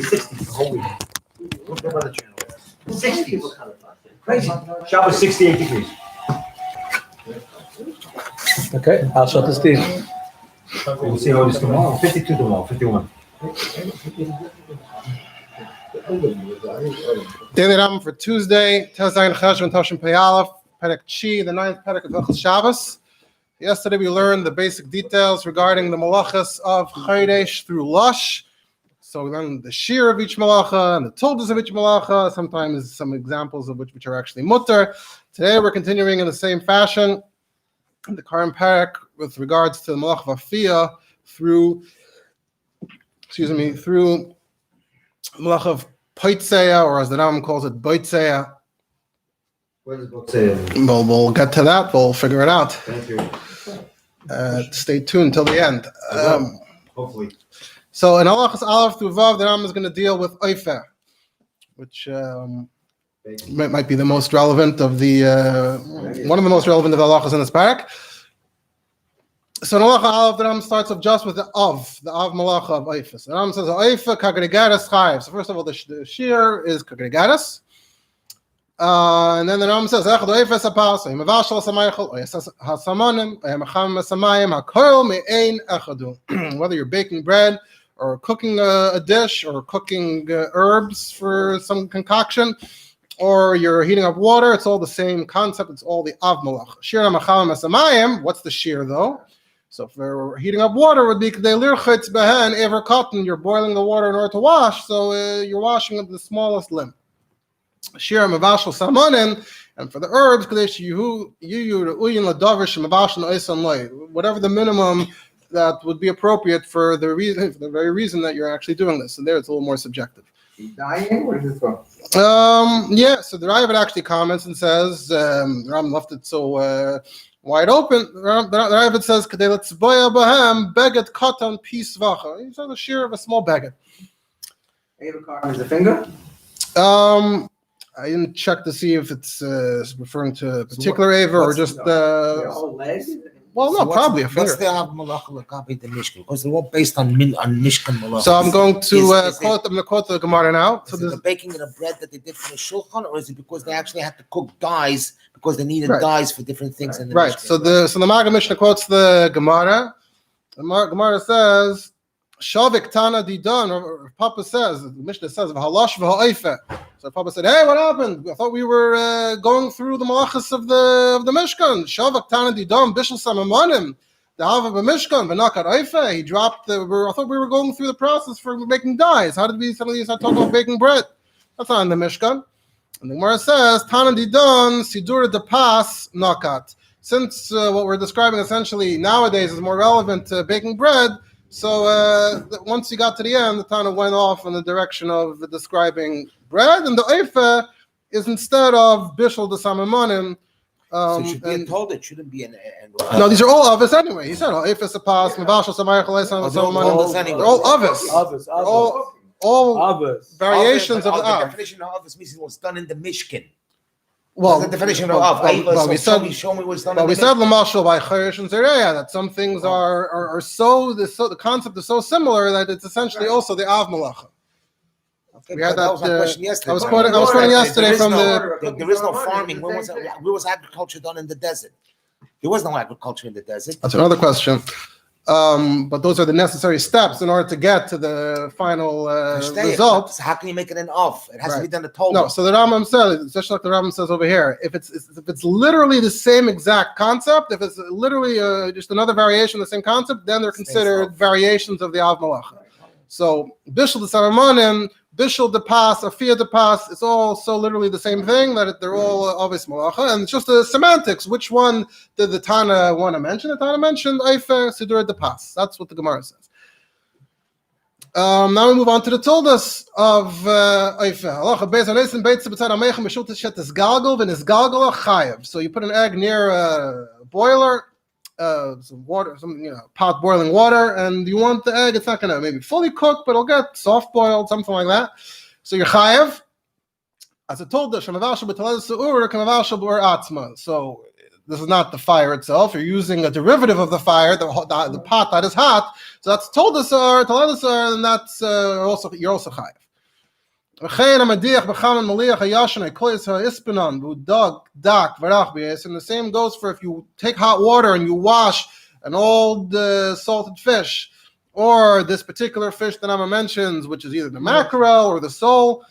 60 the whole week. Look at the channel. 60. Crazy. Shabbos 68 degrees. Okay, I'll shut the Steve. We'll see how this tomorrow. 52 tomorrow, 51. Daily Rambam for Tuesday, Tezayin Cheshvan Toshin Peyalef, Perek Chi, the 9th Perek of Hilchos Shabbos. Yesterday we learned the basic details regarding the malachas of Chodesh through Lush. So we learned the shear of each malacha and the toldas of each malacha, sometimes some examples of which are actually mutter. Today we're continuing in the same fashion in the current Perek with regards to the malach of Afiyah through malach of Poitzeya, or as the Rambam calls it, Boitzeya. What is Boitzeya? Well, we'll get to that. We'll figure it out. Thank you. Stay tuned till the end. Hopefully. So in Halachas Aleph through Vav, the Rambam is going to deal with Oifeh, which might be the most relevant of the one of the most relevant of the halachas in this parak. So in Halacha Aleph, the Rambam starts off just with the Av malacha of Oifeh. So the Rambam says Oifeh kagregaris chayiv. So first of all, the shear is kagregaris. And then the Rambam says, "Echad oifes apas, im avashal samaychol, oyes hasamanim, oyemacham samayim hakoil me'ein echadu." Whether you're baking bread or cooking a dish or cooking herbs for some concoction, or you're heating up water, it's all the same concept. It's all the av malach. Shir hamacham samayim. What's the shear though? So for heating up water would be kedei lirchitz behen ever cotton. You're boiling the water in order to wash, so you're washing at the smallest limb. Shir mavashal samanin, and for the herbs, whatever the minimum that would be appropriate for the very reason that you're actually doing this. And there, it's a little more subjective. Dying? Where does it go? Yeah. So the Rabbi actually comments and says, Ram left it so wide open. The Rabbi says, "Kadei letzboya bahem beget katan pisvacha." He says a shear of a small baguette. Is the finger? I didn't check to see if it's referring to a particular Ava or just whole leg? well, no, probably a finger. What's the Av Malacha Lakabi the Mishkan? Because they're all based on Mishkan Malacha. So I'm going to quote the Gemara now. So is it the baking of the bread that they did for the Shulchan, or is it because they actually had to cook dyes because they needed dyes for different things in the right. Mishkan? So the Maggid Mishnah quotes the Gemara. The Gemara says, Shavik Tana Didan, or Papa says, the Mishnah says, Halash v'ha'oifeh. So Papa said, "Hey, what happened? I thought we were going through the malachas of the Mishkan. Shavik Tana Didan, Bishul Samamanim, the Hava Mishkan, v'nakat oifeh." He dropped I thought we were going through the process for making dyes. How did we suddenly start talking about baking bread? That's not in the Mishkan. And the Gemara says, Tana Didan, Sidura de Pas, Nakat. Since what we're describing essentially nowadays is more relevant to baking bread, so once you got to the end, the Tana went off in the direction of describing bread, and the Oifeh is instead of Bishul de Samamanim. So it should be told it shouldn't be an no, these are all Ovis anyway. He said Oifeh Sapas, Mavashal Samayachal Samamanim. They're all Ovis. All variations of the Av. Av. The definition of Ovis means it was done in the Mishkan. Well, the definition of Av. we said show me what's done. Well, we said Lamashal by Chayesh and Zereya that some things are so the concept is so similar that it's essentially also the Av Malacha. Okay, we had that was my question yesterday. I was quoting yesterday from There is no farming. Where was agriculture done in the desert? There was no agriculture in the desert. That's another question. But those are the necessary steps in order to get to the final result. So how can you make it an off? It has to be done the total. No, so the Rambam says, just like the Rambam says over here, if it's literally the same exact concept, if it's literally just another variation of the same concept, then they're considered variations of the Av Malacha. So Bishul de Saramanim, Bishul de Pas, Afiyah de Pas, it's all so literally the same thing that they're all obvious Malacha, and it's just the semantics. Which one did the Tana want to mention? The Tana mentioned Oifeh Sidura de Pas. That's what the Gemara says. Now we move on to the Toldas of Oifeh. So you put an egg near a boiler, some water, pot boiling water, and you want the egg, it's not going to maybe fully cook, but it'll get soft boiled, something like that. So you're chayav. As I told the so this is not the fire itself. You're using a derivative of the fire, the pot that is hot. So that's toldasar, taladasar, and that's you're also chayiv. And the same goes for if you take hot water and you wash an old salted fish, or this particular fish that Amma mentions, which is either the mackerel or the sole.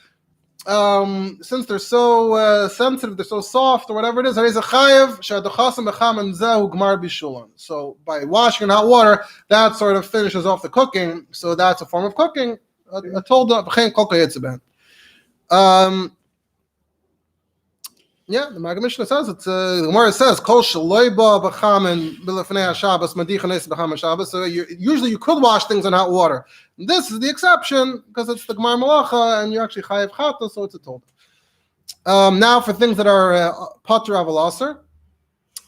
Since they're so sensitive, they're so soft, or whatever it is, so by washing in hot water, that sort of finishes off the cooking. So that's a form of cooking. Yeah, the Maggid Mishnah says it's the Gemara says kol shaloiba b'chamen b'lefnei Shabbos madichanes b'chamen Shabbos. So usually you could wash things in hot water. This is the exception because it's the Gemara Malacha and you're actually chayav chata, so it's a told. Now for things that are patur aval aser,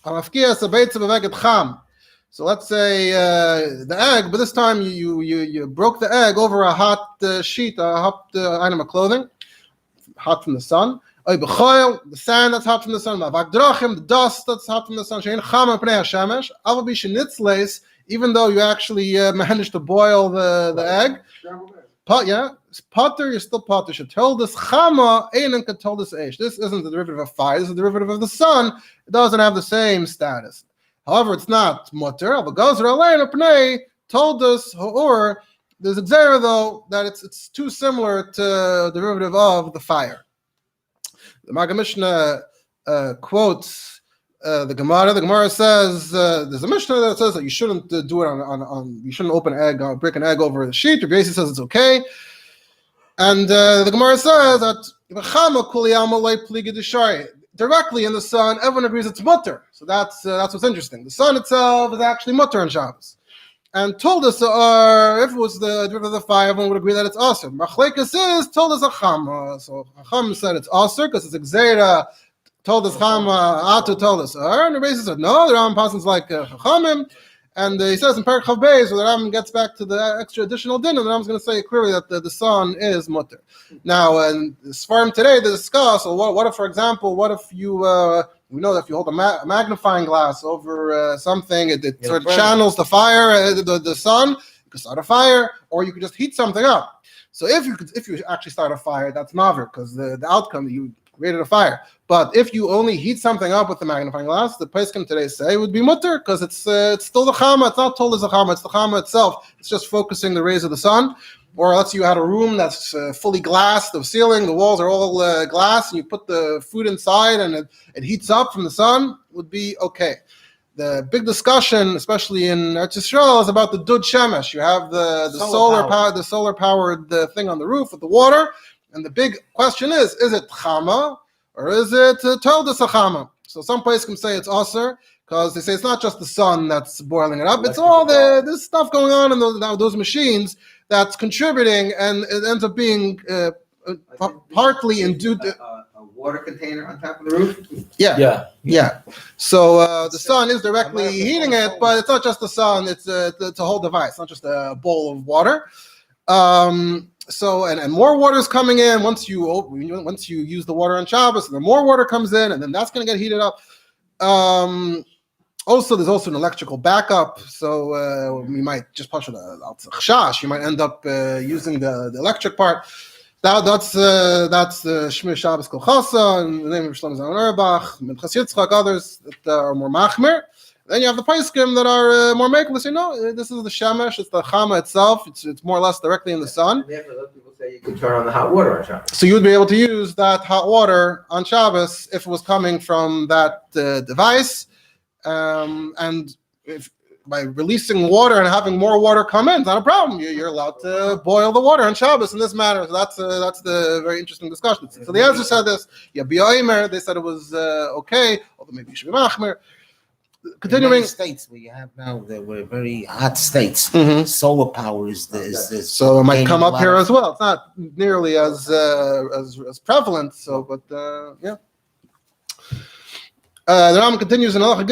amafkiyas abeitza b'veged cham. So let's say the egg, but this time you broke the egg over a hot sheet, a hot item of clothing, hot from the sun. The sand that's hot from the sun, the dust that's hot from the sun, even though you actually managed to boil the egg. Potter, you're still potter. Should tell this chama, Einan could tell this eish. This isn't the derivative of fire, this is the derivative of the sun. It doesn't have the same status. However, it's not mutter. Told us, or there's a gzera though that it's too similar to the derivative of the fire. The Maggid Mishnah quotes the Gemara. The Gemara says there's a Mishnah that says that you shouldn't do it on you shouldn't open an egg, break an egg over the sheet. Rabbi says it's okay, and the Gemara says that directly in the sun, everyone agrees it's mutter. So that's what's interesting. The sun itself is actually mutter on Shabbos. And told us, if it was the derivative of the fire, everyone would agree that it's aser. Machlekes is told us a chama. So Chacham said it's aser because it's exera. Told us chama, atu told us. And the Rabbi said no. The Rambam passes like Chachamim, and he says in Perek Chav Beis, where the Rambam gets back to the extra additional din, and the Rambam's going to say clearly that the sun is mutter. Now, and this farm today they discuss. So what if, for example, what if you we know that if you hold a magnifying glass over something, it sort of channels the fire, the sun. You could start a fire, or you could just heat something up. So if you actually start a fire, that's maver, because the outcome you created a fire. But if you only heat something up with the magnifying glass, the poskim today say would be mutter, because it's still the chama. It's not told as a chama. It's the chama itself. It's just focusing the rays of the sun. Or let's say you had a room that's fully glass, the ceiling, the walls are all glass, and you put the food inside and it heats up from the sun, would be okay. The big discussion, especially in Eretz Yisrael, is about the dud shemesh. You have the solar powered thing on the roof with the water, and the big question is it chama or is it toldas chama? So some places can say it's aser, because they say it's not just the sun that's boiling it up, it's all this stuff going on in those machines that's contributing, and it ends up being partly induced. A water container on top of the roof? Yeah. So the sun is directly heating it, but it's not just the sun, it's a whole device, not just a bowl of water. So and more water is coming in once you use the water on Shabbos, and then more water comes in, and then that's going to get heated up. Also, there's also an electrical backup, so we might just push it out to chash. You might end up using the electric part. That's the Shmir Shabbos Kol Chasa, in the name of Shlomo Zalman Auerbach, Minchas Yitzchak, others that are more machmir. Then you have the poskim that are more makel. They say no, this is the shemesh, it's the chama itself. It's more or less directly in the sun. And therefore, those people say you can turn on the hot water on Shabbos. So you would be able to use that hot water on Shabbos if it was coming from that device. And if by releasing water and having more water come in, it's not a problem. You're allowed to boil the water on Shabbos in this manner. So that's the very interesting discussion. So the answer said this. They said it was okay, although maybe you should be machmer. Continuing. In many states where you have now, there were very hot states. Solar power is so it might come up here as well. It's not nearly as prevalent. So, but yeah. The Rambam continues in Allah. So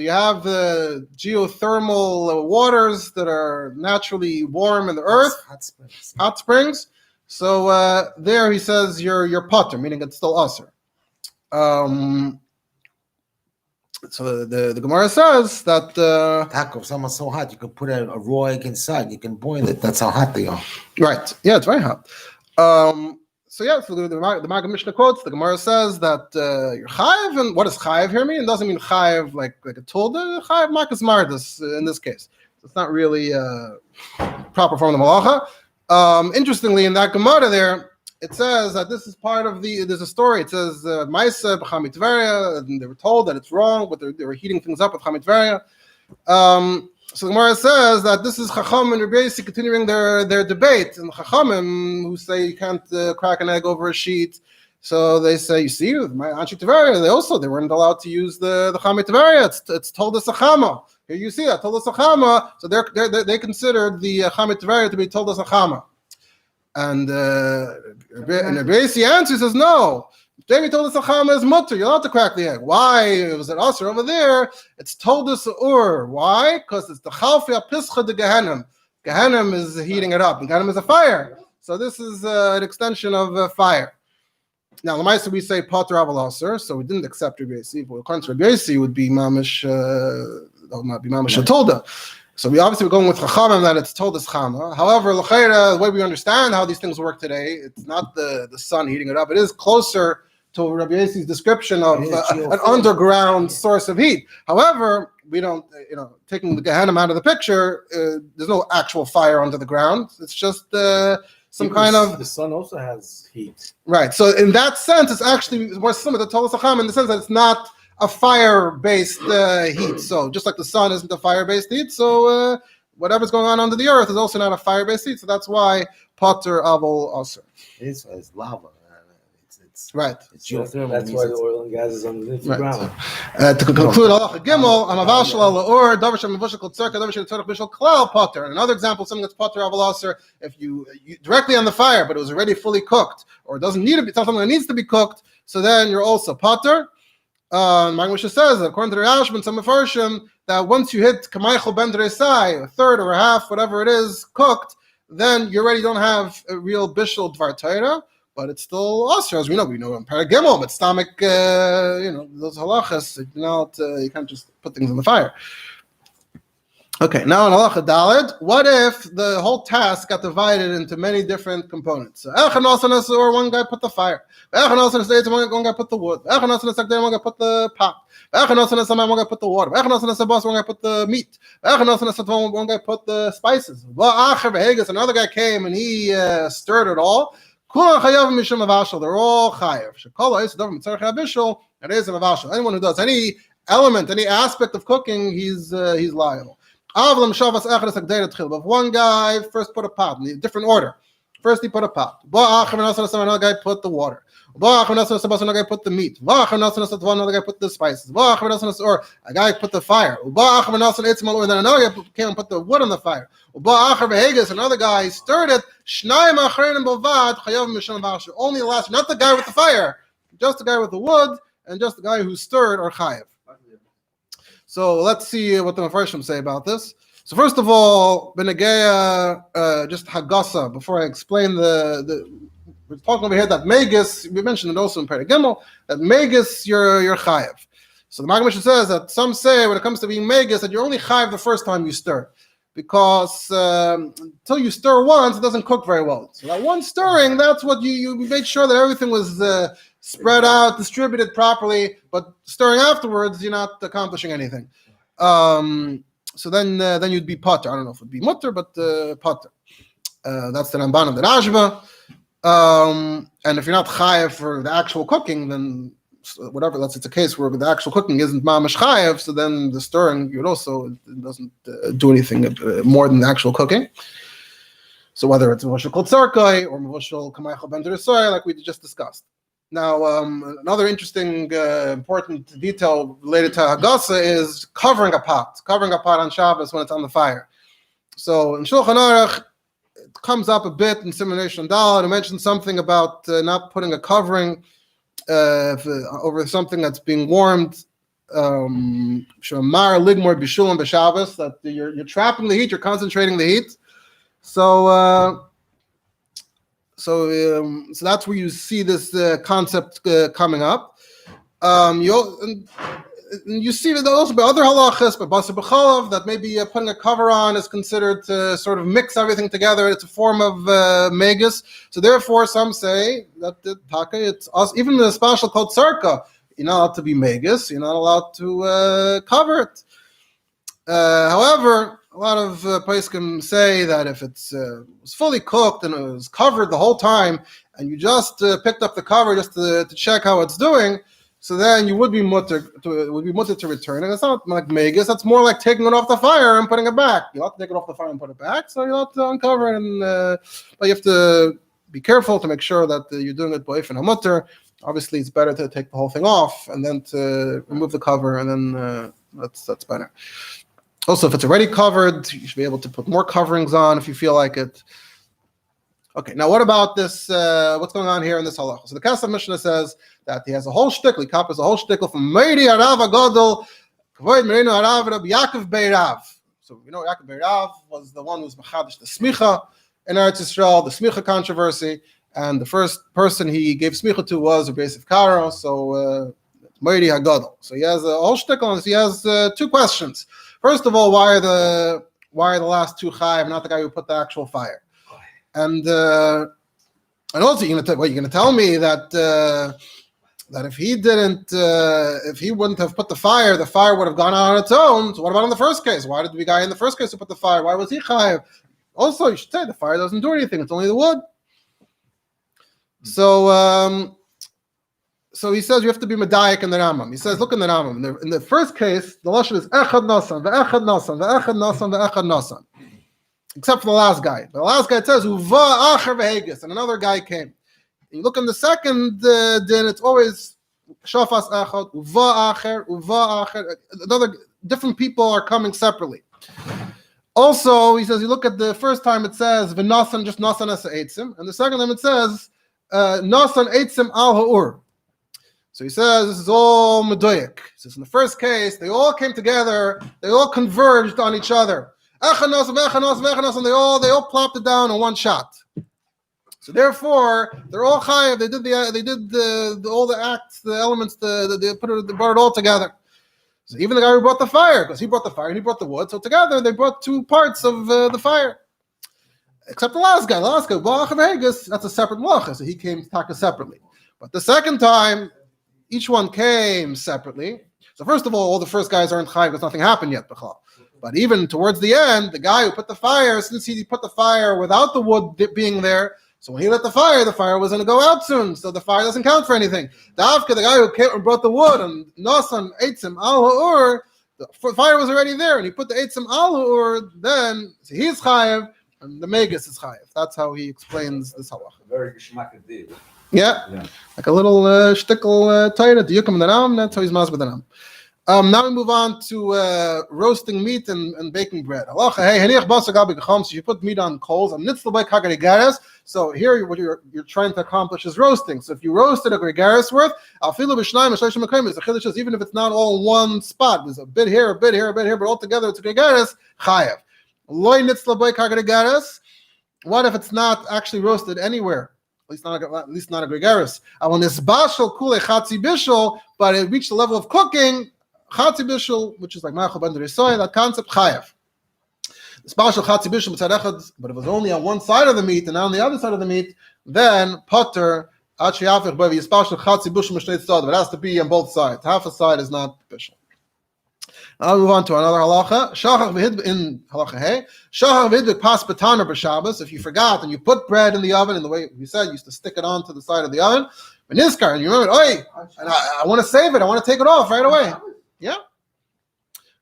you have the geothermal waters that are naturally warm in the earth, hot springs. So there he says you're potter, meaning it's still aser. So the Gemara says that Taco, if someone's so hot, you can put a raw egg inside. You can boil it. That's how hot they are. right, yeah, it's very hot. So the Maggid Mishnah quotes the Gemara says that you're chayiv, and what does chayiv here mean? It doesn't mean chayiv like a tolda. Chayiv makas mardus in this case. It's not really proper form of the malacha. Interestingly, in that Gemara there, it says that this is part of there's a story. It says, Maisa b'chamit Tveria, and they were told that it's wrong, but they were heating things up with chamit Tveria. So the Gemara says that this is Chacham and Rabbi continuing their debate. And Chachamim, who say you can't crack an egg over a sheet, so they say, you see, with my Anshi Tveria, they weren't allowed to use the chamit Tveria. It's told us Chachama. Here you see that, told us Chachama. So they considered the chamit Tveria to be told us Chachama. And Rabbi answers, says, no. David told us Chachama is mutter. You're allowed to crack the egg. Why? Was it us or over there? It's told us ur. Why? Because it's the chalfi apischa de Gehenim. Gehenim is heating it up, and Gehenim is a fire. So this is an extension of fire. Now, Lamaisa we say Pater Aval Aser, so we didn't accept Rabbi Yossi. But according to Rabbi Yossi, would be Mamish, not be Mamish Tolda. So we obviously we're going with Chachamim that it's told us Chama. However, the way we understand how these things work today, it's not the sun heating it up. It is closer to Rabbi Yossi's description of an underground source of heat. However, we don't, taking the Gehenim out of the picture, there's no actual fire under the ground. It's just some kind of... The sun also has heat. Right. So in that sense, it's actually more similar to Tolas Chacham in the sense that it's not a fire-based heat. So just like the sun isn't a fire-based heat, so whatever's going on under the earth is also not a fire-based heat. So that's why Pater Aval Aser. It's lava. It's right. It's geothermal. That's why the oil and gas is underneath the ground. To conclude, Halacha Gimel, Amavashal La'or, Davar Shem Mavushal Kol Tzarka, Davar Shem Tzarka Bishal Klal Pater. Another example, something that's Pater Aval Aser, if you directly on the fire, but it was already fully cooked, or it doesn't need to be, something that needs to be cooked, so then you're also Pater. Maggid Mishnah says, according to the Rashba, some Mefarshim, that once you hit Kamaychel Ben Dresai, a third or a half, whatever it is, cooked, then you already don't have a real Bishal Dvar Torah, but it's still Asr, as we know in Perek Gimel, but stomach, those halachas, you can't just put things in the fire. Okay, now in Halacha Daled, what if the whole task got divided into many different components? So, or one guy put the fire. One guy put the wood. One guy put the pot. One guy put the water. One guy put the meat. One guy put the spices. Another guy came and he stirred it all. They're all chayav. Anyone who does any element, any aspect of cooking, he's liable. But if one guy first put a pot in a different order, first he put a pot. Another guy put the water. Another guy put the meat. Another guy put the spices. Or a guy put the fire. Then another guy came and put the wood on the fire. Another guy stirred it. Only the last, not the guy with the fire, just the guy with the wood, and just the guy who stirred or chayav. So let's see what the Mefarshim say about this. So first of all, Benegeya, just Hagasa, before I explain we're talking over here that Megas, we mentioned it also in Perek Gimel, that Megas you're chayav. So the Maggid Mishnah says that some say when it comes to being Megas that you're only chayav the first time you stir, because until you stir once, it doesn't cook very well. So that one stirring, that's what you made sure that everything was spread out, distributed properly, but stirring afterwards, you're not accomplishing anything. So then you'd be Pater. I don't know if it'd be Mutter, but Pater. That's the Ramban of the Rashba. And if you're not chayav for the actual cooking, then whatever, it's a case where the actual cooking isn't mamash chayav, so then the stirring, it doesn't do anything more than the actual cooking. So whether it's Mavushal Kol Tzarkai or Mavushal Kamaychel Ben Dresai, like we just discussed. Now, another interesting, important detail related to Hagasa is covering a pot on Shabbos when it's on the fire. So in Shulchan Aruch, it comes up a bit in Simulation Dal, and it mentions something about not putting a covering over something that's being warmed. Shamar ligmor bishulam b'Shabbos, that you're trapping the heat, you're concentrating the heat. So that's where you see this concept coming up. you see that also by other halachas, but Basar B'chalav, that maybe putting a cover on is considered to sort of mix everything together. It's a form of megas. So therefore, some say that the taka, it's even the special called sarka. You're not allowed to be megas. You're not allowed to cover it. However, a lot of poskim say that if it's was fully cooked and it was covered the whole time, and you just picked up the cover just to check how it's doing, so then you would be mutter to return it. It's not like megas. That's more like taking it off the fire and putting it back. You have to take it off the fire and put it back. So you have to uncover it, and but you have to be careful to make sure that you're doing it boif and mutter. Obviously, it's better to take the whole thing off and then to remove the cover, and then that's better. Also, if it's already covered, you should be able to put more coverings on if you feel like it. Okay, now what about this? What's going on here in this halacha? So the Kesef Mishnah says that he has a whole shtickle. He copies a whole shtickle from Meiri Harav Agadol, Kavoid Merino Harav Rabbi Yaakov Beirav. So you know Yaakov Beirav was the one who was machadish the smicha in Eretz Yisrael, the smicha controversy, and the first person he gave smicha to was Rabbi Yosef Karo. So Meiri Hagadol. So he has a whole shtickle, and he has two questions. First of all, why are the last two chayiv, not the guy who put the actual fire? And also, you're going to tell me that if he wouldn't have put the fire would have gone out on its own. So what about in the first case? Why did the guy in the first case who put the fire? Why was he chayiv? Also, you should say the fire doesn't do anything; it's only the wood. So he says you have to be medayik in the Rambam. He says, look in the Rambam. In the first case, the lashon is echad nasan, ve'echad nasan, ve'echad nasan, ve'echad nasan. Except for the last guy. The last guy says, uva acher ve'hegis, and another guy came. You look in the second din, it's always shafas echad, uva acher. Different people are coming separately. Also, he says, you look at the first time it says, v'nasan, just nasan asa eitzim, and the second time it says, nasan eitzim al ha'ur. So he says this is all medoyek. He says in the first case, they all came together, they all converged on each other. And they all plopped it down in one shot. So therefore, they're all chayav. They did all the acts, the elements, they brought it all together. So even the guy who brought the fire, because he brought the fire and he brought the wood, so together they brought two parts of the fire. Except the last guy, that's a separate malacha, so he came to taka separately. But the second time, each one came separately. So first of all the first guys aren't chayiv because nothing happened yet. But even towards the end, the guy who put the fire, since he put the fire without the wood being there, so when he lit the fire was going to go out soon. So the fire doesn't count for anything. The guy who came and brought the wood, and Nasan eitzim al ha'ur, the fire was already there, and he put the eitzim al ha'ur, then so he's chayiv, and the megas is chayiv. That's how he explains this halacha. Very geschmack deal. Yeah, like a little shtickle tighter to yukim the ram. That's how he's masbid the ram. Now we move on to roasting meat and baking bread. So you put meat on coals. So here what you're trying to accomplish is roasting. So if you roasted a gregaris worth, even if it's not all in one spot, there's a bit here, a bit here, a bit here, but altogether it's a gregaris, chayav. What if it's not actually roasted anywhere? At least not a gregaris. But it reached the level of cooking, chatzi bishul, which is like ma'achal ben d'risoy, that concept chayav. The special chatzi bishul, but if it was only on one side of the meat and not on the other side of the meat, then potter achiyafich b'avi special chatzi bishul mishneit tzad. It has to be on both sides. Half a side is not bishul. Now I'll move on to another halacha. Shachar v'hid in halacha hey. Shachar v'hid pas b'taner b'Shabbos. If you forgot and you put bread in the oven, in the way we said, you used to stick it onto the side of the oven. And you remember, and I want to save it. I want to take it off right away. Yeah.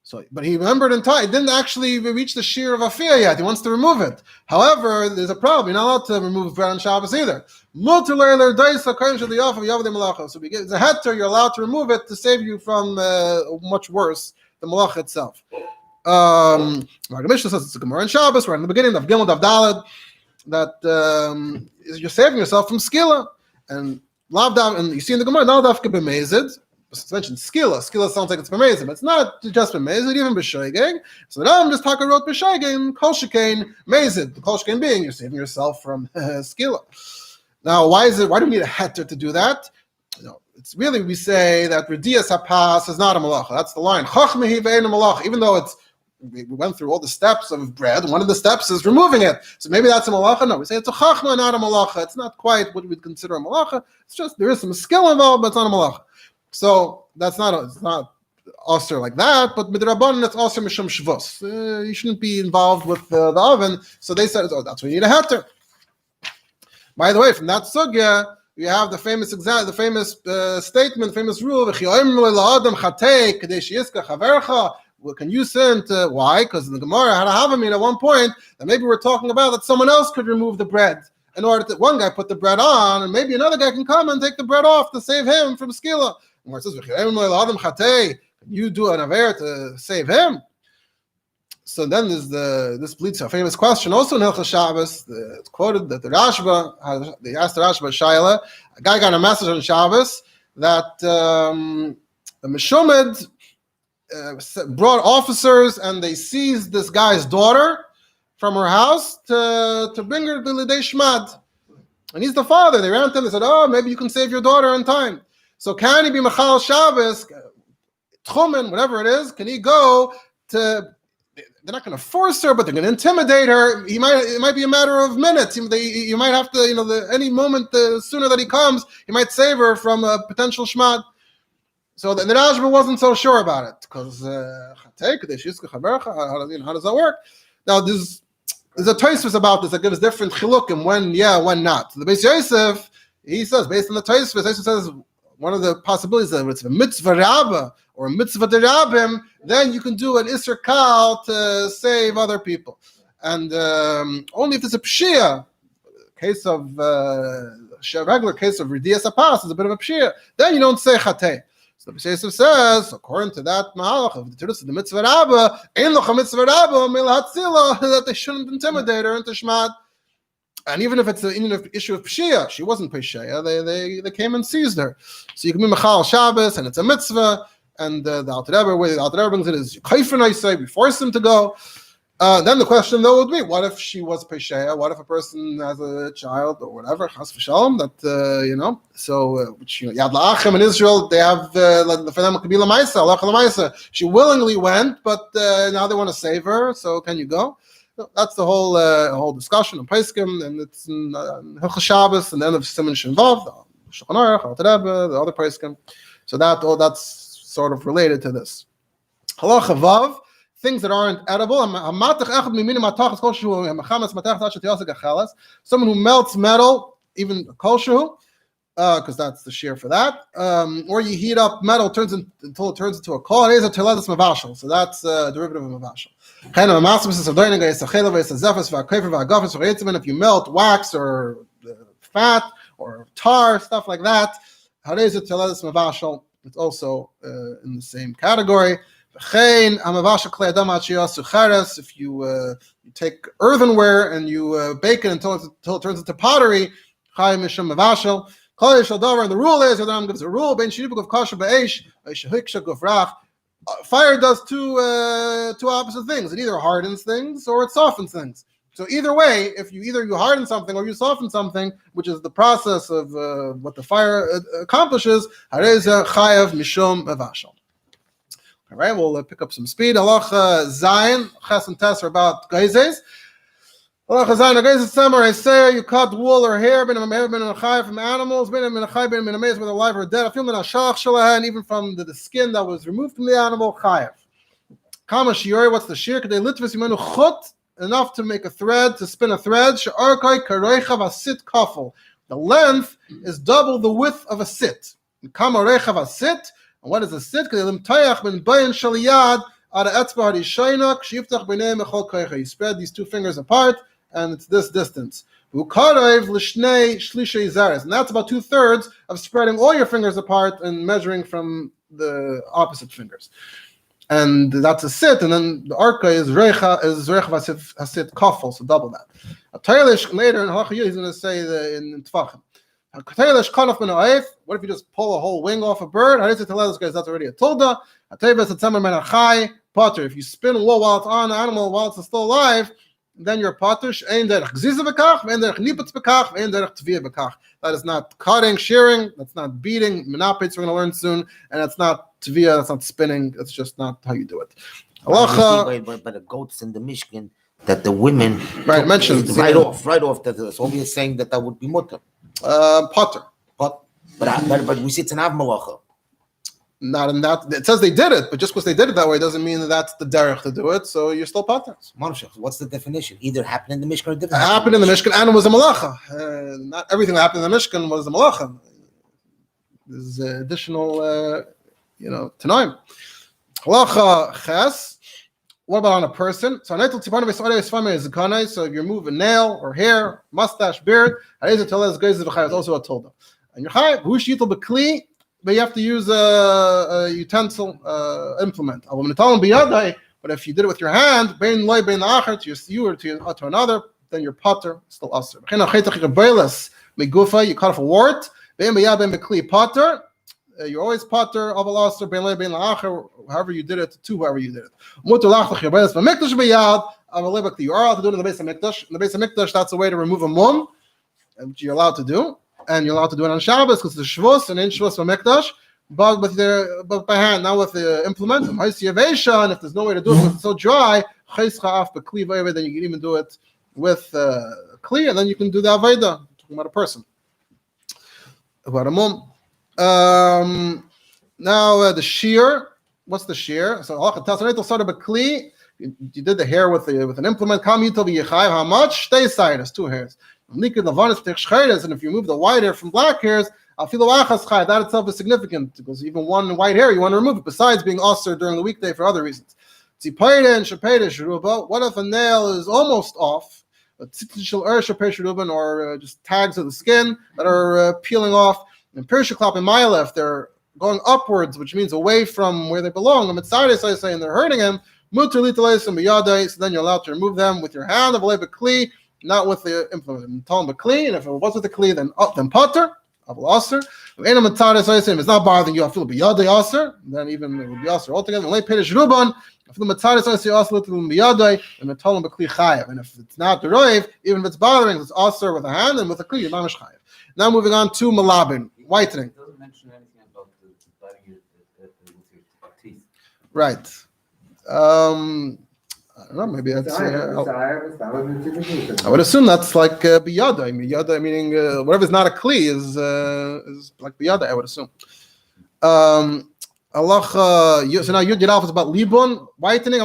So, but he remembered in time. It didn't actually reach the shear of afiyah yet. He wants to remove it. However, there's a problem. You're not allowed to remove bread on Shabbos either. So it's a heter. You're allowed to remove it to save you from much worse, the malach itself. Mishnah says it's a Gemara in Shabbos. We're in the beginning of Gimel Dav Daled that you're saving yourself from skila and lavdav. And you see in the Gemara lavdav b'mezid. It's mentioned skila. Skila sounds like it's b'mezid, but it's not just b'mezid, even b'shoigeg. So now I'm just talking about b'shoigeg, kol shekain mezid. The kol shekain being you're saving yourself from skila. Now, why do we need a heter to do that? it's really, we say that Redias HaPas is not a malacha. That's the line. Chachmehi ve'ein malacha. Even though we went through all the steps of bread, one of the steps is removing it. So maybe that's a malacha. No, we say it's a chachma, not a malacha. It's not quite what we'd consider a malacha. It's just there is some skill involved, but it's not a malacha. So it's not osir like that, but midrabanan it's osir mishum shvus. You shouldn't be involved with the oven. So they said, oh, that's when you need a heter. By the way, from that sugya, we have the famous statement, the famous rule. Can you sin to, why? Because in the Gemara had a Havamid at one point that maybe we're talking about that someone else could remove the bread in order that one guy put the bread on, and maybe another guy can come and take the bread off to save him from skila. And where it says, can you do an aver to save him? So then there's this leads to a famous question also in Hilchos Shabbos. It's quoted that they asked the Rashba Shaila, a guy got a message on Shabbos that the Meshumed brought officers and they seized this guy's daughter from her house to bring her to Lidei Shmad. And he's the father. They ran to him. They said, oh, maybe you can save your daughter in time. So can he be Machal Shabbos, Tchumen, whatever it is, can he go to... They're not going to force her, but they're going to intimidate her. It might be a matter of minutes. You might have to, any moment, the sooner that he comes, he might save her from a potential shmad. So the Rashba wasn't so sure about it because how does that work? Now there's a Tosfos about this that gives different chilukim when not. So the Beis Yosef, he says based on the Tosfos, Yosef says one of the possibilities that it's a mitzvah rabba or a mitzvah derabim, then you can do an Isser Kal to save other people. And only if it's a pshia, case of regular case of Redias HaPas is a bit of a pshia, then you don't say chatei. So the Yosef says, according to that mahalach of the mitzvah rabba, ein locha mitzvah rabba mil hatzila, that they shouldn't intimidate her into shmad. And even if it's an issue of pshia, she wasn't peshia, they came and seized her. So you can be machal Shabbos, and it's a mitzvah. And the Alter Rebbe brings it is kaifin, I say, we force him to go. Then the question though would be, what if she was pesheya? What if a person has a child or whatever, chas v'shalom, that which Yad La'achem in Israel, they have for them kabila ma'isa, halacha l'ma'isa. She willingly went, but now they want to save her. So can you go? So that's the whole discussion on Peskim, and it's in Hilchos Shabbos and the end of Siman involved, the Shulchan Aruch, Alter Rebbe, the other Peskim. So that's sort of related to this. Halacha Vav, things that aren't edible. Someone who melts metal, even kosher, because that's the shear for that. Or you heat up metal until it turns into a kol. So that's a derivative of mavashal. If you melt wax or fat or tar, stuff like that, it's also in the same category. If you take earthenware and you bake it until it turns into pottery, and the rule is, the Rambam gives a rule, fire does two opposite things. It either hardens things or it softens things. So either way, if you harden something or you soften something, which is the process of what the fire accomplishes, chayav mishum mavashal. All right, we'll pick up some speed. Halacha Zayin, Ches and Tes are about geizes. Halacha Zayin, a geizes samurai say you cut wool or hair, ben a chayav from animals, ben a chayav, ben a maze, whether alive or dead. I feel ben a shalach shalahan, even from the skin that was removed from the animal, chayav. Kama shiori, what's the shear? Kadei litvis yimenu chut, enough to make a thread, to spin a thread. She'arkai kareichav asit kafel. The length is double the width of a sit. Kama reichav asit. And what is a sit? You spread these two fingers apart, and it's this distance. And that's about 2/3 of spreading all your fingers apart and measuring from the opposite fingers. And that's a sit, and then the arka is reicha hasit kafel, so double that. A tailish later in halacha he's going to say in tefachim. What if you just pull a whole wing off a bird? That's already a tilda. If you spin wool while it's on the animal while it's still alive, then you're potter. Ein derech gziza bekach, ein derech niputz bekach, ein derech tvia bekach. That is not cutting, shearing. That's not beating. Menapitz we're going to learn soon, and that's not tvia. That's not spinning. That's just not how you do it. Halacha. By the goats in the Mishkan, that the women mentioned right off. That so we are saying that would be mutter. Potter. But we see it's an av malacha. Not in that. It says they did it, but just because they did it that way doesn't mean that that's the derech to do it. So you're still potter. What's the definition? Either happened in the Mishkan or didn't happen in the Mishkan, and it was a malacha. Not everything that happened in the Mishkan was a malacha. There's additional, tanoim. Halacha ches. What about on a person? So if you remove a nail or hair, mustache, beard, it's also a tolda. And you're chayav, but you have to use a utensil, implement. But if you did it with your hand, to you or to another, then you're potter, still aser. You cut off a wart, potter. You're always potter, however you did it, to whoever you did it. You are allowed to do it in the Beis HaMikdash. In the Beis HaMikdash, that's a way to remove a mum, which you're allowed to do. And you're allowed to do it on Shabbos because it's Shavuos and in Shavuos HaMikdash, but by hand, not with the implement. And if there's no way to do it because it's so dry, then you can even do it with kli, and then you can do the Aveda, talking about a person. About a mum. Now the shear. What's the shear? So you did the hair with an implement. How much? Stay side. It's 2 hairs. And if you remove the white hair from black hairs, that itself is significant because even one white hair you want to remove it. Besides being usher during the weekday for other reasons. What if a nail is almost off? Or just tags of the skin that are peeling off. And Pershaklap and Ma'alef, they're going upwards, which means away from where they belong. And they're hurting him. So then you're allowed to remove them with your hand, not with the implement. And if it was with the kli, then potter, aser. If it's not bothering you, I feel biyadei aser, then even it would be aser altogether. And if it's not the roiv, even if it's bothering, it's aser with a hand and with a kli, you're mamish chayav. Now moving on to malabin, whitening. It doesn't mention anything about biting with your teeth. Right. I don't know. Maybe that's. I would assume that's like biyada. Biyada meaning whatever is not a kli is like biyada. I would assume. Allah. So now Yud Yalaf is about libun, whitening.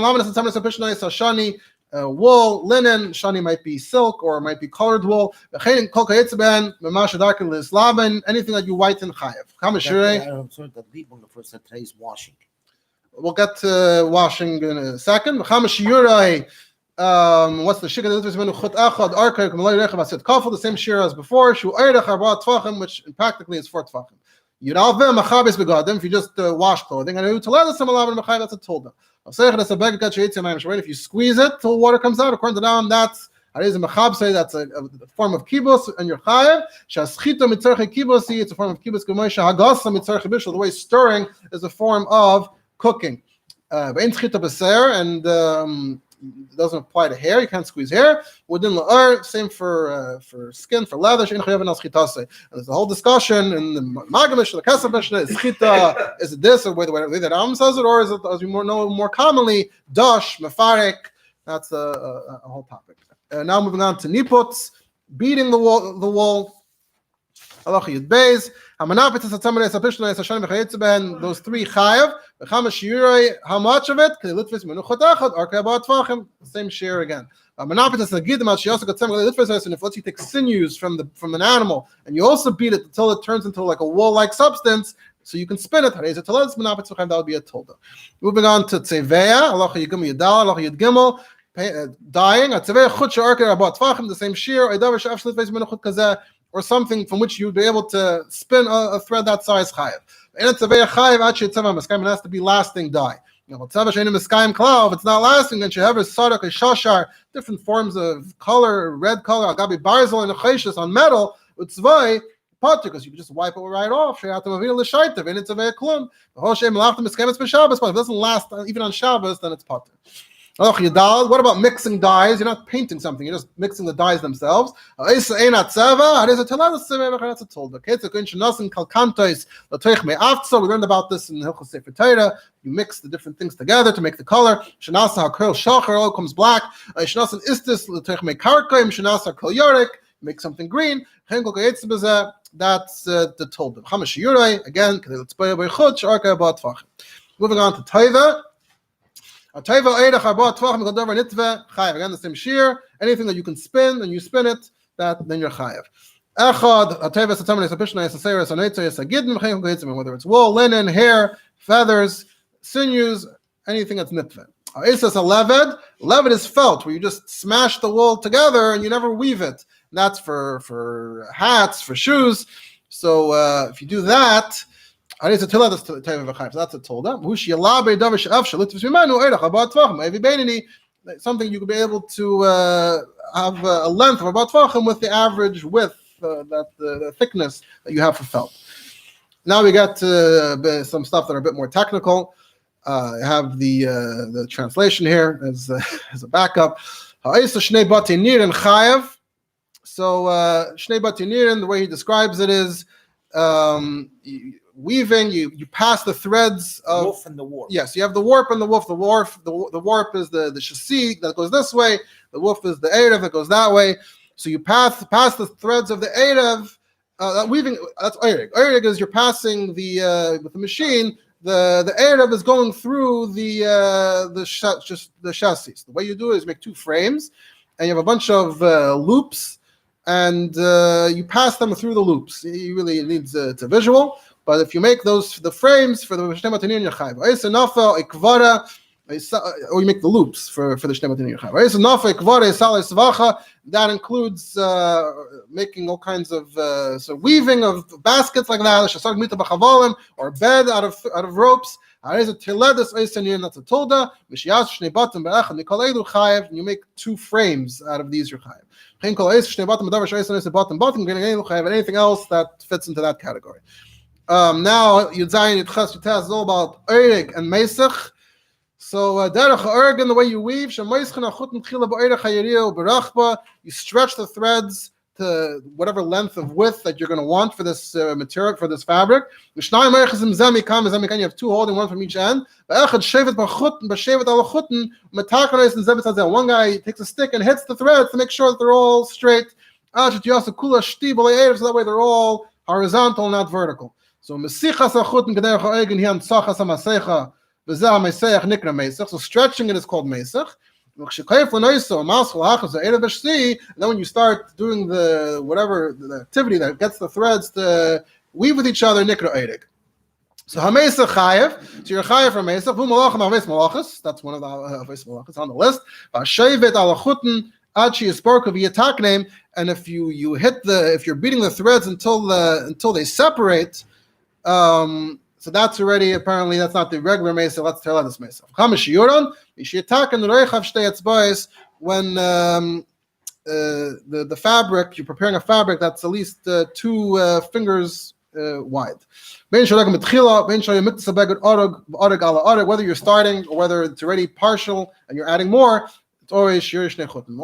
Wool, linen. Shani might be silk or it might be colored wool. Anything that you whiten chayav. I'm sorry that libun refers to today's washing. We'll get to washing in a second. What's the shikha? The same shira as before. Which practically is 4 tefachim. If you just wash clothing, and that's a tolda. If you squeeze it till water comes out, according to them, that's a form of kibbutz, and you're chayav. It's a form of kibbutz. The way stirring is a form of cooking. And it doesn't apply to hair. You can't squeeze hair. Within the same for skin, for leather. And there's a whole discussion in the Magamish, the Kesef Mishnah. Is chita? Is it this or the way that Rambam says it, or is it, as we know more commonly, dash, mefarek? That's a whole topic. Now moving on to niputs, beating the wall. Those 3 chayav. How much of it? Same share again. If let's you take sinews from an animal and you also beat it until it turns into like a wool-like substance, so you can spin it. That would be a tolda. Moving on to tzeveya. Dyeing. The same shear. Or something from which you'd be able to spin a thread that size chayav. And it's a very chayav it has to be lasting dye. If it's not lasting, then you have a sadak, a shashar, different forms of color, red color, agabi barzel and a cheshes on metal, with tzvay, potter, because you can just wipe it right off. And it's a very klum. If it doesn't last even on Shabbos, then it's potter. What about mixing dyes? You're not painting something, you're just mixing the dyes themselves. That's a told. Okay, so we learned about this in Hilchos Sefer Torah. You mix the different things together to make the color. Comes black. Make something green. That's the told. Again, moving on to Taiva. Again, the same shear. Anything that you can spin and you spin it, then you're chayav. Whether it's wool, linen, hair, feathers, sinews, anything that's nitva. Leved is felt, where you just smash the wool together and you never weave it. And that's for hats, for shoes. So if you do that, that's a tolda. Something you could be able to have a length of about tvachim with the average width, the thickness that you have for felt. Now we got some stuff that are a bit more technical. I have the translation here as a backup. So Shnei Batinirin, the way he describes it is weaving. You pass the threads of wolf and the warp. Yes, you have the warp and the wolf. The warp is the chassis that goes this way. The wolf is the erev that goes that way. So you pass the threads of the erev. Weaving, that's erev. Erev is you're passing with the machine. The erev is going through the chassis. The way you do it is make two frames, and you have a bunch of loops, and you pass them through the loops. It really needs it's a visual. But if you make the frames for the Shnei Batanin Yachav, or you make the loops for the Shnei Batanin Yachav. That includes making all kinds of weaving of baskets like that, or a bed out of ropes. That's a tolda. And you make two frames out of these. Anything else that fits into that category. Now Yud Zayin Yud Ches Yud Tes is all about Perek and Mesach. So derech ha'ergen, the way you weave, you stretch the threads to whatever length of width that you're going to want for this material, for this fabric. You have two holding, one from each end. One guy takes a stick and hits the threads to make sure that they're all straight. So that way they're all horizontal, not vertical. So so stretching it is called mesach. And then when you start doing the activity that gets the threads to weave with each other, nikra eirek. So hamesach chayev. So you're chayev for mesach. That's one of the aves malachas on the list. And if you hit if you're beating the threads until they separate. So that's already, apparently that's not the regular mesa. Let's tell this mesa. When the fabric, you're preparing a fabric that's at least 2 fingers wide. Whether you're starting or whether it's already partial and you're adding more, it's always shir shnei chutin.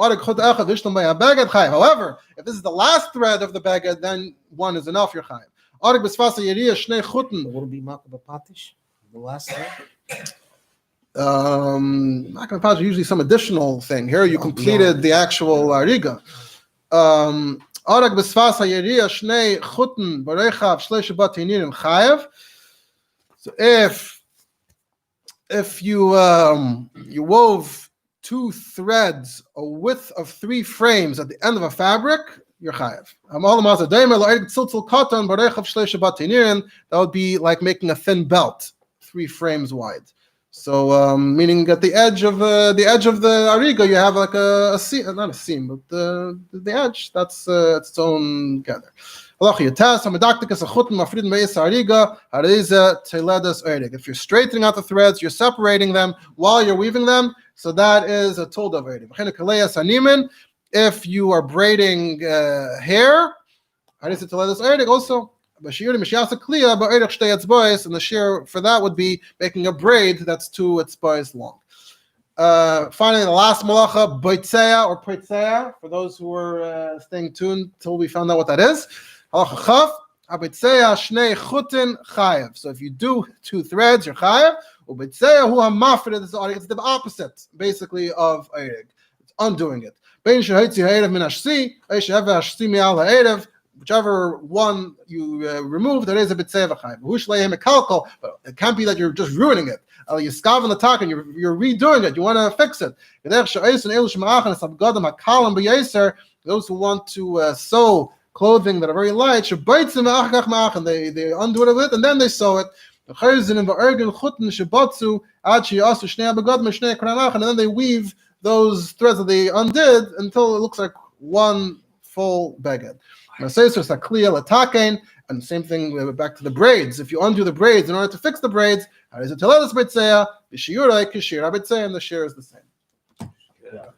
However, if this is the last thread of the beged, then one is enough. You're chayav. Would it be makabapatish? The last thing? Makabapatish usually some additional thing. Here you completed the actual ariga. So if you wove 2 threads, a width of 3 frames at the end of a fabric, you're chayav. That would be like making a thin belt, 3 frames wide. So, meaning at the edge of the ariga, you have like a seam, not a seam, but the edge. That's its own gather. If you're straightening out the threads, you're separating them while you're weaving them. So that is a tolda of erev. If you are braiding hair, also. And the shear for that would be making a braid that's 2 etzbais long. Finally, the last malacha, boitzeya or poitzeya, for those who were staying tuned till we found out what that is. Halacha chaf, aboitzeya shnei chutin chayev. So if you do 2 threads, you're chayev. Uboitzeya hu hamafred is it's the opposite, basically, of eireg. It's undoing it. Bein shehitzi ha'erev min hashsi, she'eva hashsi mi'al ha'erev. Whichever one you remove, there is a bitzeya v'chayev. Hu shleihem mekalkol, but it can't be that you're just ruining it. You scav on the talk and you're redoing it. You want to fix it. Those who want to sew clothing that are very light, and they undo it a bit and then they sew it. And then they weave those threads that they undid until it looks like one full beged. And same thing back to the braids. If you undo the braids in order to fix the braids, how does it tell us bitzeya? The shiur like kishir, and the shir is the same. Yeah.